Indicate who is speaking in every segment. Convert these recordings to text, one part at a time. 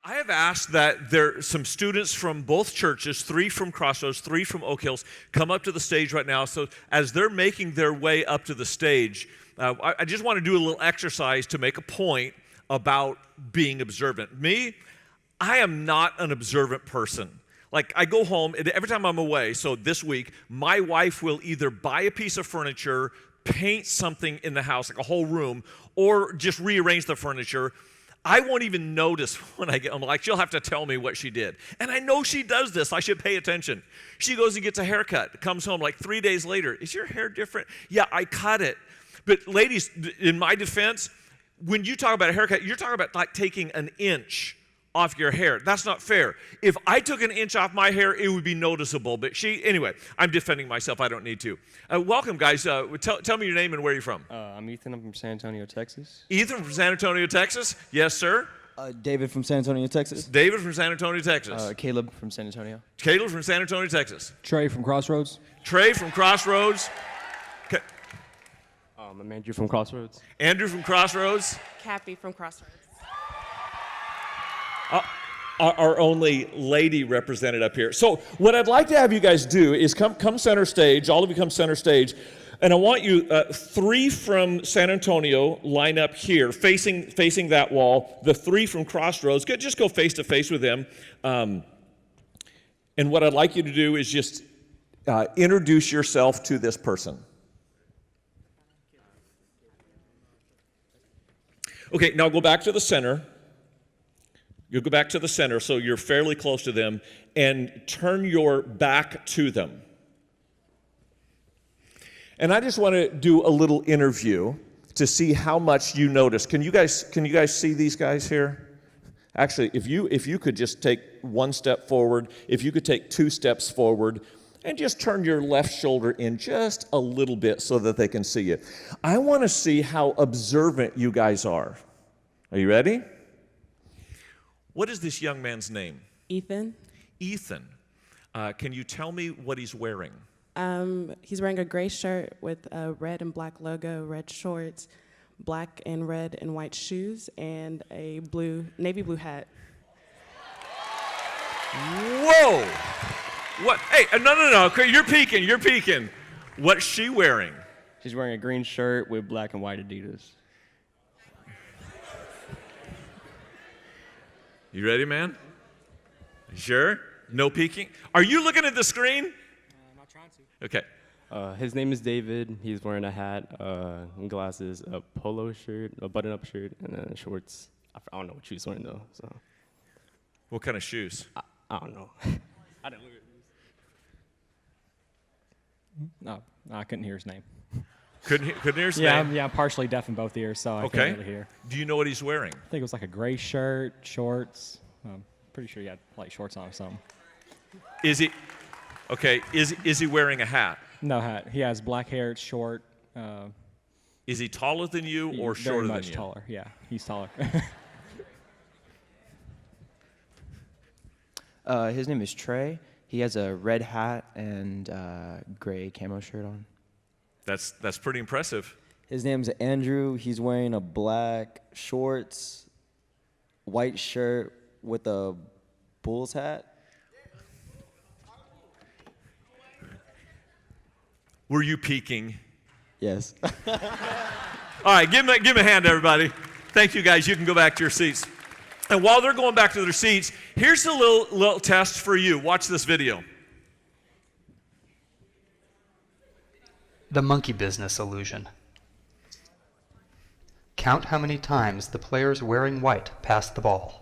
Speaker 1: I have asked that there some students from both churches, 3 from Crossroads, 3 from Oak Hills, come up to the stage right now. So as they're making their way up to the stage, I just want to do a little exercise to make a point about being observant. Me, I am not an observant person. Like, I go home, and every time I'm away, so this week, my wife will either buy a piece of furniture, paint something in the house, like a whole room, or just rearrange the furniture. I won't even notice when I get home. Like, she'll have to tell me what she did. And I know she does this. I should pay attention. She goes and gets a haircut, comes home like 3 days later. Is your hair different? Yeah, I cut it. But ladies, in my defense, when you talk about a haircut, you're talking about like taking an inch off your hair. That's not fair. If I took an inch off my hair, it would be noticeable. But anyway, I'm defending myself. I don't need to. Welcome, guys. Tell me your name and where you're from.
Speaker 2: I'm Ethan. I'm from San Antonio, Texas.
Speaker 1: Ethan from San Antonio, Texas. Yes, sir.
Speaker 3: David from San Antonio, Texas.
Speaker 1: David from San Antonio, Texas.
Speaker 2: Caleb from San Antonio.
Speaker 1: Caleb from San Antonio, Texas.
Speaker 4: Trey from Crossroads.
Speaker 1: Trey from Crossroads.
Speaker 2: I'm Andrew from Crossroads.
Speaker 1: Andrew from Crossroads.
Speaker 5: Cappy from Crossroads.
Speaker 1: Our only lady represented up here. So what I'd like to have you guys do is come center stage. All of you come center stage. And I want you, 3 from San Antonio line up here, facing that wall. The 3 from Crossroads, just go face to face with them. And what I'd like you to do is just introduce yourself to this person. Okay, now go back to the center. You'll go back to the center, so you're fairly close to them, and turn your back to them. And I just want to do a little interview to see how much you notice. Can you guys see these guys here? Actually, if you could just take 1 step forward, if you could take 2 steps forward, and just turn your left shoulder in just a little bit so that they can see you. I want to see how observant you guys are. Are you ready? What is this young man's name?
Speaker 5: Ethan.
Speaker 1: Ethan. Can you tell me what he's wearing?
Speaker 5: He's wearing a gray shirt with a red and black logo, red shorts, black and red and white shoes, and a navy blue hat.
Speaker 1: Whoa! What? Hey, no. You're peeking. What's she wearing?
Speaker 2: She's wearing a green shirt with black and white Adidas.
Speaker 1: You ready, man? You sure? No peeking? Are you looking at the screen?
Speaker 4: I'm not trying to.
Speaker 1: Okay.
Speaker 2: His name is David. He's wearing a hat, and glasses, a polo shirt, a button-up shirt, and then shorts. I don't know what shoes he's wearing, though. So.
Speaker 1: What kind of shoes?
Speaker 2: I don't know. I didn't look at these.
Speaker 4: No, I couldn't hear his name.
Speaker 1: Couldn't hear his
Speaker 4: Yeah,
Speaker 1: name?
Speaker 4: I'm partially deaf in both ears, so I can't really hear.
Speaker 1: Do you know what he's wearing?
Speaker 4: I think it was like a gray shirt, shorts. I'm pretty sure he had like shorts on or something.
Speaker 1: Is he? Okay. Is he wearing a hat?
Speaker 4: No hat. He has black hair. It's short.
Speaker 1: Is he taller than you or shorter
Speaker 4: very
Speaker 1: than
Speaker 4: much
Speaker 1: you?
Speaker 4: taller. Yeah, he's taller.
Speaker 3: His name is Trey. He has a red hat and gray camo shirt on.
Speaker 1: That's pretty impressive.
Speaker 3: His name's Andrew. He's wearing a black shorts, white shirt with a Bulls hat.
Speaker 1: Were you peeking?
Speaker 3: Yes.
Speaker 1: All right, give him a hand, everybody. Thank you, guys. You can go back to your seats. And while they're going back to their seats, here's a little test for you. Watch this video.
Speaker 6: The monkey business illusion. Count how many times the players wearing white pass the ball.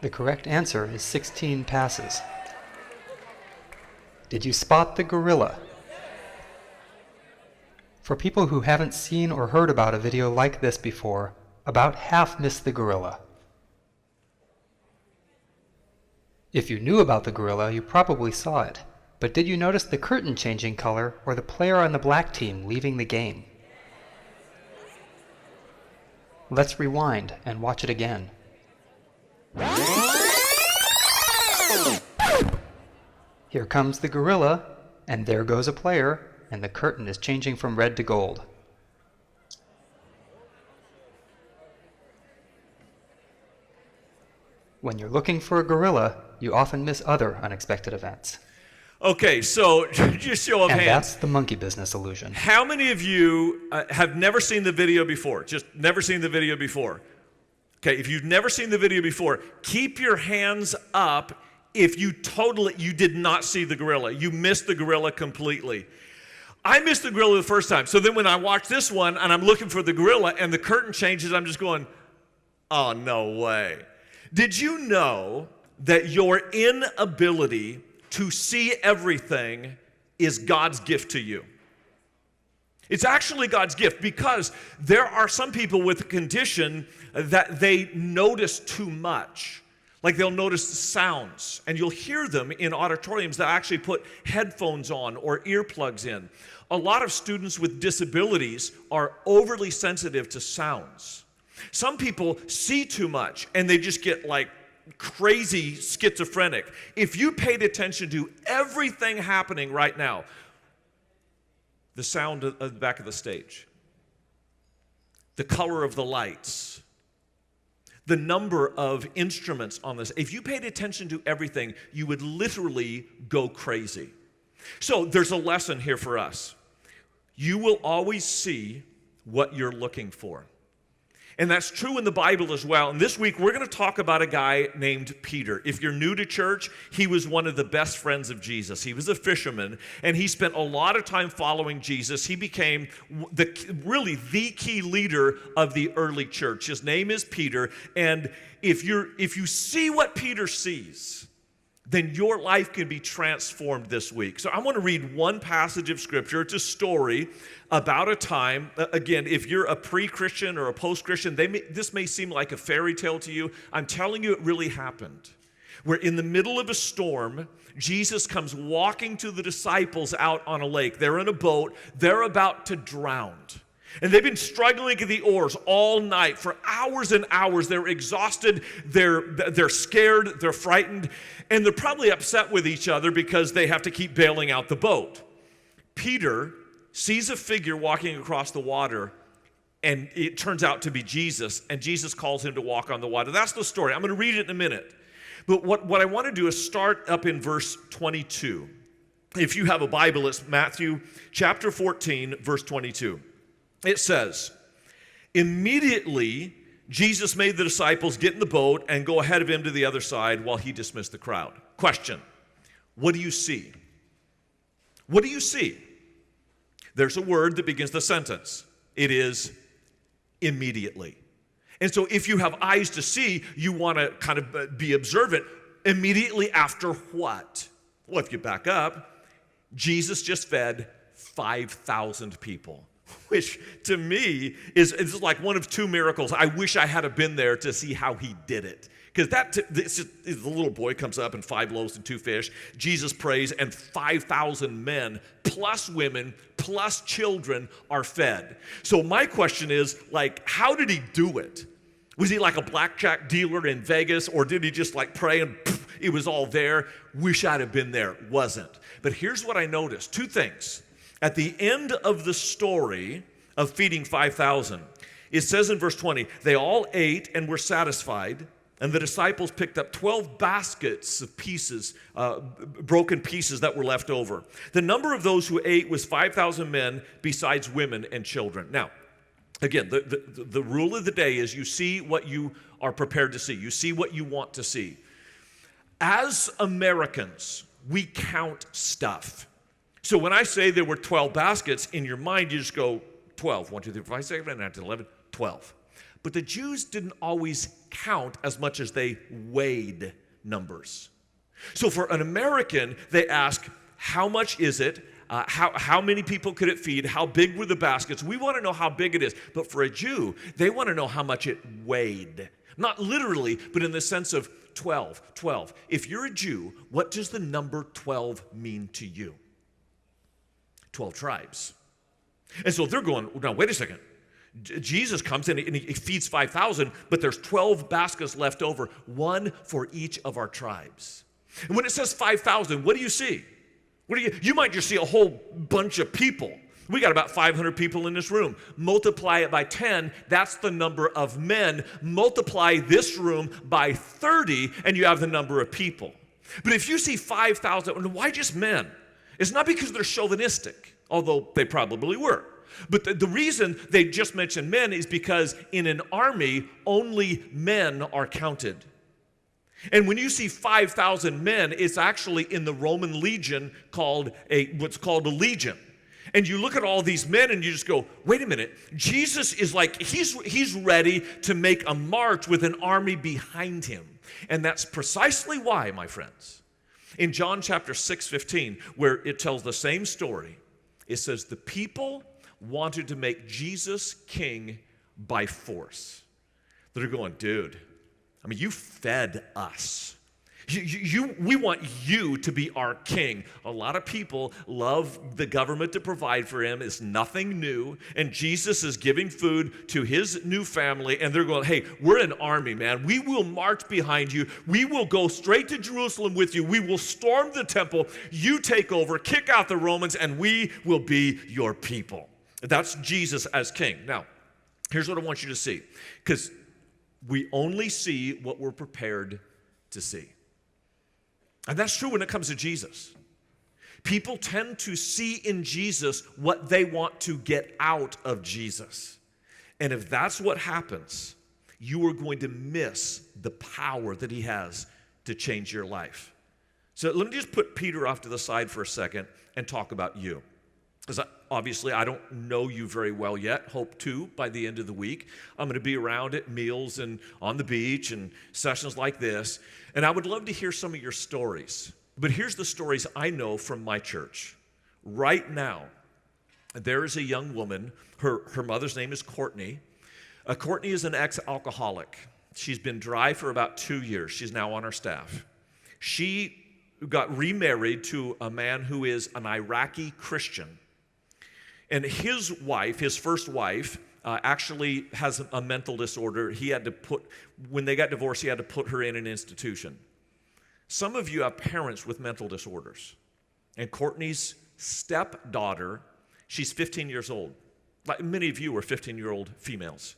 Speaker 6: The correct answer is 16 passes. Did you spot the gorilla? For people who haven't seen or heard about a video like this before, About half missed the gorilla. If you knew about the gorilla, you probably saw it. But did you notice the curtain changing color or the player on the black team leaving the game? Let's rewind and watch it again. Here comes the gorilla, and there goes a player, and the curtain is changing from red to gold. When you're looking for a gorilla, you often miss other unexpected events.
Speaker 1: Okay, so just show of
Speaker 6: And
Speaker 1: hands.
Speaker 6: that's the monkey business illusion.
Speaker 1: How many of you have never seen the video before? Just never seen the video before. Okay, if you've never seen the video before, keep your hands up if you did not see the gorilla. You missed the gorilla completely. I missed the gorilla the first time. So then when I watch this one and I'm looking for the gorilla and the curtain changes, I'm just going, oh, no way. Did you know that your inability to see everything is God's gift to you? It's actually God's gift, because there are some people with a condition that they notice too much. Like they'll notice sounds, and you'll hear them in auditoriums that actually put headphones on or earplugs in. A lot of students with disabilities are overly sensitive to sounds. Some people see too much and they just get like crazy schizophrenic. If you paid attention to everything happening right now, the sound of the back of the stage, the color of the lights, the number of instruments on this, if you paid attention to everything, you would literally go crazy. So there's a lesson here for us. You will always see what you're looking for. And that's true in the Bible as well. And this week, we're going to talk about a guy named Peter. If you're new to church, he was one of the best friends of Jesus. He was a fisherman, and he spent a lot of time following Jesus. He became really the key leader of the early church. His name is Peter. And if you see what Peter sees, then your life can be transformed this week. So I want to read one passage of Scripture. It's a story about a time. Again, if you're a pre-Christian or a post-Christian, this may seem like a fairy tale to you. I'm telling you, it really happened. Where in the middle of a storm, Jesus comes walking to the disciples out on a lake. They're in a boat. They're about to drown. And they've been struggling at the oars all night for hours and hours. They're exhausted, they're scared, they're frightened, and they're probably upset with each other because they have to keep bailing out the boat. Peter sees a figure walking across the water, and it turns out to be Jesus, and Jesus calls him to walk on the water. That's the story. I'm going to read it in a minute. But what I want to do is start up in verse 22. If you have a Bible, it's Matthew chapter 14, verse 22. It says, immediately Jesus made the disciples get in the boat and go ahead of him to the other side while he dismissed the crowd. Question, what do you see? What do you see? There's a word that begins the sentence. It is immediately. And so if you have eyes to see, you want to kind of be observant. Immediately after what? Well, if you back up, Jesus just fed 5,000 people. Which to me is like one of two miracles. I wish I had been there to see how he did it. Because the little boy comes up and 5 loaves and 2 fish. Jesus prays and 5,000 men plus women plus children are fed. So my question is, like, how did he do it? Was he like a blackjack dealer in Vegas, or did he just like pray and it was all there? Wish I'd have been there. Wasn't. But here's what I noticed. 2 things. At the end of the story of feeding 5,000, it says in verse 20, they all ate and were satisfied, and the disciples picked up 12 baskets of pieces, broken pieces that were left over. The number of those who ate was 5,000 men, besides women and children. Now, again, the rule of the day is you see what you are prepared to see. You see what you want to see. As Americans, we count stuff. So when I say there were 12 baskets, in your mind you just go 12. 1, 2, 3, 4, 5, 6, 7, 8, 9, 10, 11, 12. But the Jews didn't always count as much as they weighed numbers. So for an American, they ask, how much is it? how many people could it feed? How big were the baskets? We want to know how big it is. But for a Jew, they want to know how much it weighed. Not literally, but in the sense of 12, 12. If you're a Jew, what does the number 12 mean to you? 12 tribes. And so they're going, now wait a second. Jesus comes in and he feeds 5,000, but there's 12 baskets left over, one for each of our tribes. And when it says 5,000, what do you see? You might just see a whole bunch of people. We got about 500 people in this room. Multiply it by 10, that's the number of men. Multiply this room by 30, and you have the number of people. But if you see 5,000, why just men? It's not because they're chauvinistic, although they probably were. But the reason they just mention men is because in an army, only men are counted. And when you see 5,000 men, it's actually in the Roman legion what's called a legion. And you look at all these men and you just go, wait a minute, Jesus is like, he's ready to make a march with an army behind him. And that's precisely why, my friends, in John chapter 6:15, where it tells the same story, it says the people wanted to make Jesus king by force. They're going, dude, I mean, you fed us. We want you to be our king. A lot of people love the government to provide for him. It's nothing new. And Jesus is giving food to his new family. And they're going, hey, we're an army, man. We will march behind you. We will go straight to Jerusalem with you. We will storm the temple. You take over, kick out the Romans, and we will be your people. That's Jesus as king. Now, here's what I want you to see. Because we only see what we're prepared to see. And that's true when it comes to Jesus. People tend to see in Jesus what they want to get out of Jesus. And if that's what happens, you are going to miss the power that he has to change your life. So let me just put Peter off to the side for a second and talk about you. Because obviously I don't know you very well yet. Hope to by the end of the week. I'm going to be around at meals and on the beach and sessions like this. And I would love to hear some of your stories. But here's the stories I know from my church. Right now, there is a young woman. Her mother's name is Courtney. Courtney is an ex-alcoholic. She's been dry for about 2 years. She's now on our staff. She got remarried to a man who is an Iraqi Christian. And his wife, his first wife, actually has a mental disorder. When they got divorced, he had to put her in an institution. Some of you have parents with mental disorders. And Courtney's stepdaughter, she's 15 years old. Like many of you are 15-year-old females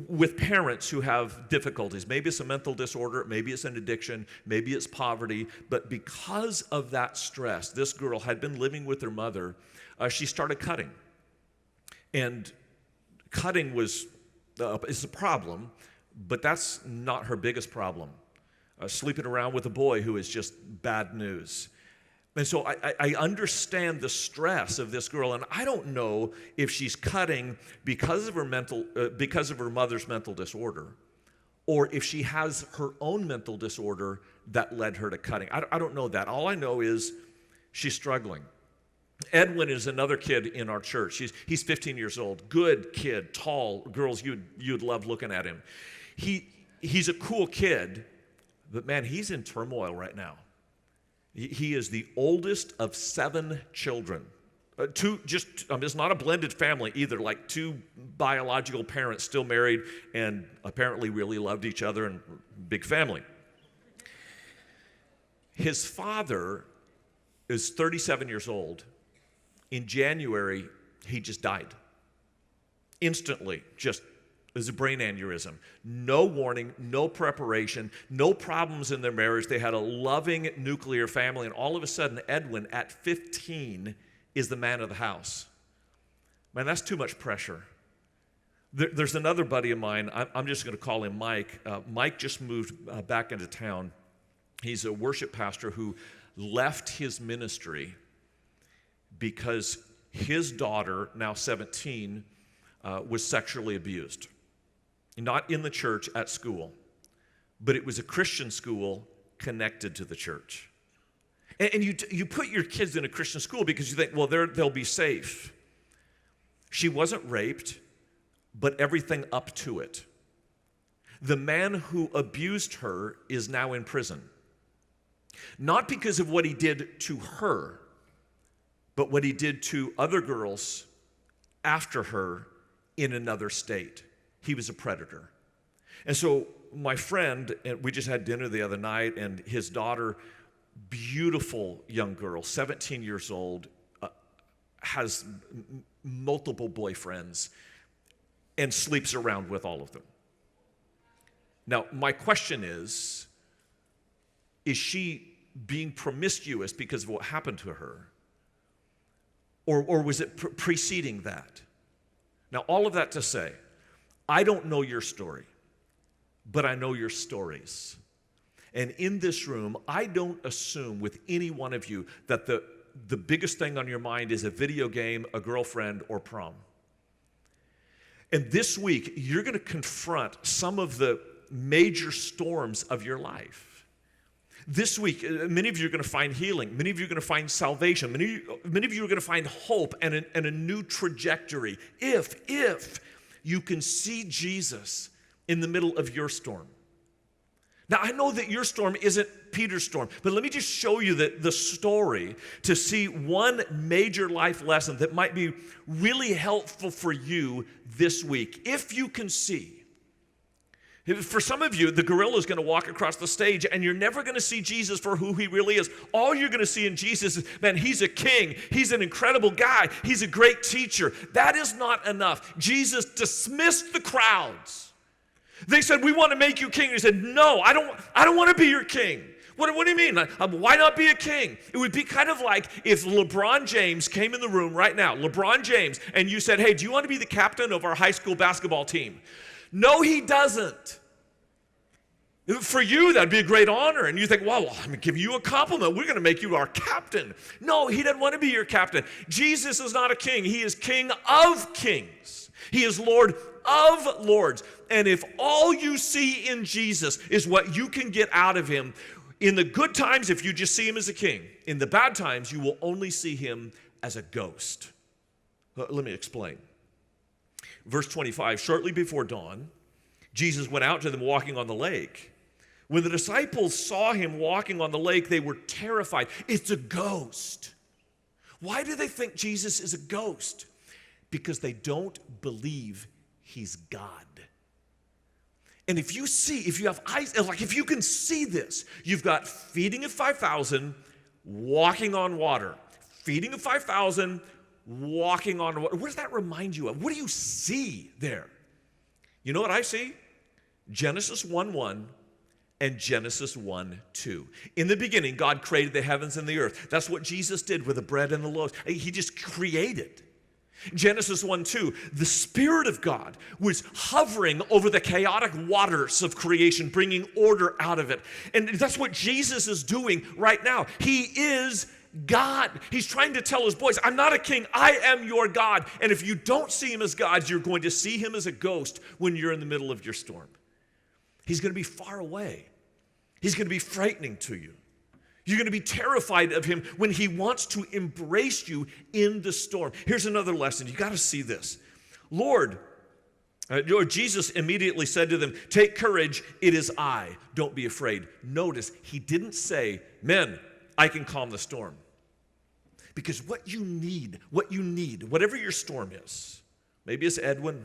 Speaker 1: with parents who have difficulties. Maybe it's a mental disorder, maybe it's an addiction, maybe it's poverty. But because of that stress, this girl had been living with her mother. She started cutting. And cutting is a problem, but that's not her biggest problem. Sleeping around with a boy who is just bad news. And so I understand the stress of this girl, and I don't know if she's cutting because of her mother's mental disorder, or if she has her own mental disorder that led her to cutting. I don't know that. All I know is she's struggling. Edwin is another kid in our church. He's 15 years old. Good kid, tall. Girls, you'd love looking at him. He's a cool kid, but man, he's in turmoil right now. He is the oldest of 7 children. It's not a blended family either, like 2 biological parents still married and apparently really loved each other and big family. His father is 37 years old. In January, he just died. Instantly, just as a brain aneurysm. No warning, no preparation, no problems in their marriage. They had a loving nuclear family, and all of a sudden, Edwin, at 15, is the man of the house. Man, that's too much pressure. There's another buddy of mine. I'm just going to call him Mike. Mike just moved back into town. He's a worship pastor who left his ministry because his daughter, now 17, was sexually abused. Not in the church, at school. But it was a Christian school connected to the church. And you put your kids in a Christian school because you think, well, they'll be safe. She wasn't raped, but everything up to it. The man who abused her is now in prison. Not because of what he did to her, but what he did to other girls after her in another state. He was a predator. And so my friend, and we just had dinner the other night, and his daughter, beautiful young girl, 17 years old, has multiple boyfriends and sleeps around with all of them. Now, my question is she being promiscuous because of what happened to her? Or was it preceding that? Now, all of that to say, I don't know your story, but I know your stories. And in this room, I don't assume with any one of you that the biggest thing on your mind is a video game, a girlfriend, or prom. And this week, you're going to confront some of the major storms of your life. This week, many of you are going to find healing. Many of you are going to find salvation. Many of you are going to find hope and a new trajectory if you can see Jesus in the middle of your storm. Now, I know that your storm isn't Peter's storm, but let me just show you the story to see one major life lesson that might be really helpful for you this week. If you can see, for some of you, the gorilla is going to walk across the stage and you're never going to see Jesus for who he really is. All you're going to see in Jesus is, man, he's a king. He's an incredible guy. He's a great teacher. That is not enough. Jesus dismissed the crowds. They said, we want to make you king. He said, no, I don't want to be your king. What do you mean? Why not be a king? It would be kind of like if LeBron James came in the room right now, LeBron James, and you said, hey, do you want to be the captain of our high school basketball team? No, he doesn't. For you, that'd be a great honor. And you think, well, I'm going to give you a compliment. We're going to make you our captain. No, he doesn't want to be your captain. Jesus is not a king. He is King of kings. He is Lord of lords. And if all you see in Jesus is what you can get out of him, in the good times, if you just see him as a king, in the bad times, you will only see him as a ghost. Let me explain. Verse 25, shortly before dawn, Jesus went out to them walking on the lake. When the disciples saw him walking on the lake, they were terrified. It's a ghost. Why do they think Jesus is a ghost? Because they don't believe he's God. And if you have eyes, like if you can see this, you've got feeding of 5,000, walking on water. Feeding of 5,000, walking on water. What does that remind you of? What do you see there? You know what I see? Genesis 1:1 and Genesis 1:2. In the beginning, God created the heavens and the earth. That's what Jesus did with the bread and the loaves. He just created. Genesis 1:2, the Spirit of God was hovering over the chaotic waters of creation, bringing order out of it. And that's what Jesus is doing right now. He is God. He's trying to tell his boys, I'm not a king, I am your God. And if you don't see him as God, you're going to see him as a ghost when you're in the middle of your storm. He's going to be far away. He's going to be frightening to you. You're going to be terrified of him when he wants to embrace you in the storm. Here's another lesson. You got to see this. Lord, Jesus immediately said to them, take courage, it is I. Don't be afraid. Notice, he didn't say, men, I can calm the storm. Because what you need, whatever your storm is, maybe it's Edwin,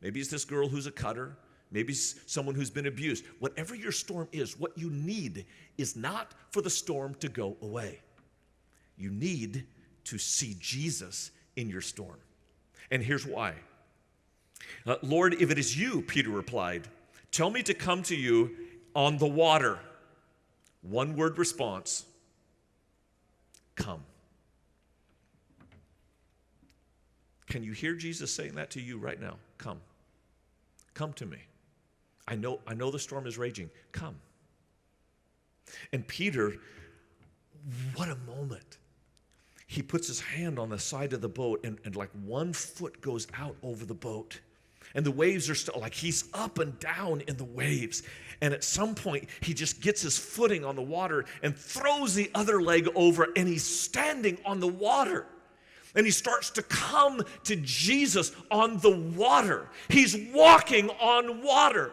Speaker 1: maybe it's this girl who's a cutter, maybe it's someone who's been abused. Whatever your storm is, what you need is not for the storm to go away. You need to see Jesus in your storm. And here's why. Lord, if it is you, Peter replied, tell me to come to you on the water. One word response, come. Can you hear Jesus saying that to you right now? Come. Come to me. I know the storm is raging. Come. And Peter, what a moment. He puts his hand on the side of the boat and like one foot goes out over the boat. And the waves are still, like he's up and down in the waves. And at some point, he just gets his footing on the water and throws the other leg over, and he's standing on the water. And he starts to come to Jesus on the water. He's walking on water.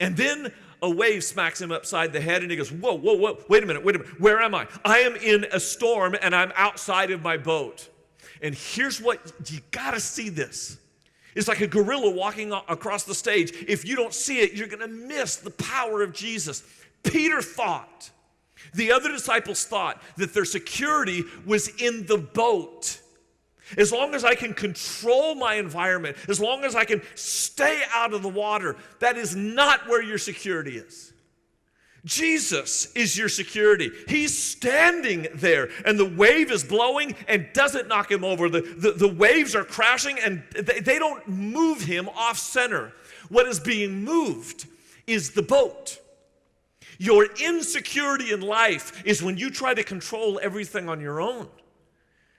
Speaker 1: And then a wave smacks him upside the head, and he goes, whoa, whoa, whoa, wait a minute, where am I? I am in a storm, and I'm outside of my boat. And here's what, you gotta see this. It's like a gorilla walking across the stage. If you don't see it, you're gonna miss the power of Jesus. Peter thought, the other disciples thought that their security was in the boat. As long as I can control my environment, as long as I can stay out of the water, that is not where your security is. Jesus is your security. He's standing there, and the wave is blowing and doesn't knock him over. The waves are crashing, and they don't move him off center. What is being moved is the boat. Your insecurity in life is when you try to control everything on your own.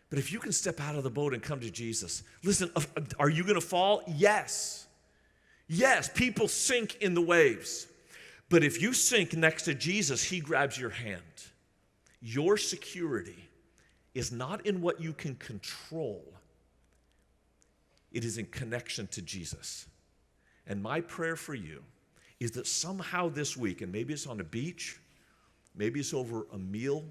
Speaker 1: But if you can step out of the boat and come to Jesus, listen, are you going to fall? Yes. Yes, people sink in the waves. But if you sink next to Jesus, he grabs your hand. Your security is not in what you can control. It is in connection to Jesus. And my prayer for you is that somehow this week, and maybe it's on a beach, maybe it's over a meal,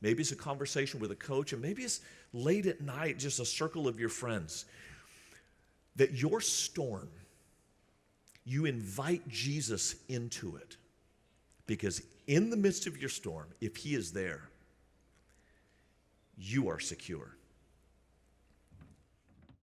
Speaker 1: maybe it's a conversation with a coach, and maybe it's late at night, just a circle of your friends, that your storm, you invite Jesus into it. Because in the midst of your storm, if he is there, you are secure.